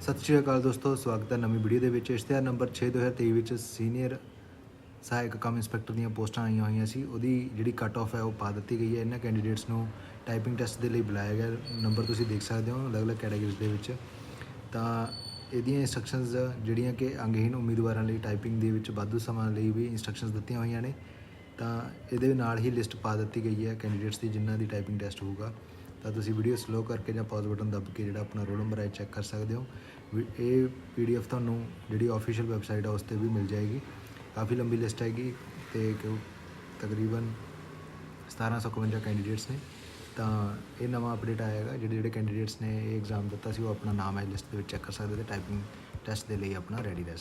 ਸਤਿ ਸ਼੍ਰੀ ਅਕਾਲ ਦੋਸਤੋ, ਸਵਾਗਤ ਹੈ ਨਵੀਂ ਵੀਡੀਓ ਦੇ ਵਿੱਚ। ਇਸ਼ਤਿਹਾਰ ਨੰਬਰ 6/2023 ਵਿੱਚ ਸੀਨੀਅਰ ਸਹਾਇਕ ਕਮ ਇੰਸਪੈਕਟਰ ਦੀਆਂ ਪੋਸਟਾਂ ਆਈਆਂ ਹੋਈਆਂ ਸੀ। ਉਹਦੀ ਜਿਹੜੀ ਕੱਟ ਆਫ ਹੈ ਉਹ ਪਾ ਦਿੱਤੀ ਗਈ ਹੈ। ਇਹਨਾਂ ਕੈਂਡੀਡੇਟਸ ਨੂੰ ਟਾਈਪਿੰਗ ਟੈਸਟ ਦੇ ਲਈ ਬੁਲਾਇਆ ਗਿਆ। ਨੰਬਰ ਤੁਸੀਂ ਦੇਖ ਸਕਦੇ ਹੋ ਅਲੱਗ-ਅਲੱਗ ਕੈਟਾਗਰੀਜ਼ ਦੇ ਵਿੱਚ। ਤਾਂ ਇਹਦੀਆਂ ਇੰਸਟਰਕਸ਼ਨਸ ਜਿਹੜੀਆਂ ਕਿ ਅੰਗਹੀਨ ਉਮੀਦਵਾਰਾਂ ਲਈ ਟਾਈਪਿੰਗ ਦੇ ਵਿੱਚ ਵਾਧੂ ਸਮਾਂ ਲਈ ਵੀ ਇੰਸਟਰਕਸ਼ਨਸ ਦਿੱਤੀਆਂ ਹੋਈਆਂ ਨੇ। ਤਾਂ ਇਹਦੇ ਨਾਲ ਹੀ ਲਿਸਟ ਪਾ ਦਿੱਤੀ ਗਈ ਹੈ ਕੈਂਡੀਡੇਟਸ ਦੀ ਜਿਨ੍ਹਾਂ ਦੀ ਟਾਈਪਿੰਗ ਟੈਸਟ ਹੋਊਗਾ। ਤਾਂ ਤੁਸੀਂ ਵੀਡੀਓ ਸਲੋ ਕਰਕੇ ਜਾਂ ਪੌਜ਼ ਬਟਨ ਦੱਬ ਕੇ ਜਿਹੜਾ ਆਪਣਾ ਰੋਲ ਨੰਬਰ ਹੈ ਚੈੱਕ ਕਰ ਸਕਦੇ ਹੋ। ਇਹ PDF ਤੁਹਾਨੂੰ ਜਿਹੜੀ ਆਫੀਸ਼ੀਅਲ ਵੈਬਸਾਈਟ ਆ ਉਸ 'ਤੇ ਵੀ ਮਿਲ ਜਾਏਗੀ। ਕਾफ़ी ਲੰਬੀ ਲਿਸਟ ਹੈਗੀ ਅਤੇ ਤਕਰੀਬਨ 1751 ਕੈਂਡੀਡੇਟਸ ਨੇ। ਤਾਂ ਇਹ ਨਵਾਂ ਅਪਡੇਟ ਆਇਆ ਹੈਗਾ। ਜਿਹੜੇ ਕੈਂਡੀਡੇਟਸ ਨੇ ਇਹ ਐਗਜ਼ਾਮ ਦਿੱਤਾ ਸੀ ਉਹ ਆਪਣਾ ਨਾਮ ਹੈ ਲਿਸਟ ਦੇ ਵਿੱਚ ਚੈੱਕ ਕਰ ਸਕਦੇ ਅਤੇ ਟਾਈਪਿੰਗ ਟੈਸਟ ਦੇ ਲਈ ਆਪਣਾ ਰੈਡੀ ਰਹਿ ਸਕਦੇ।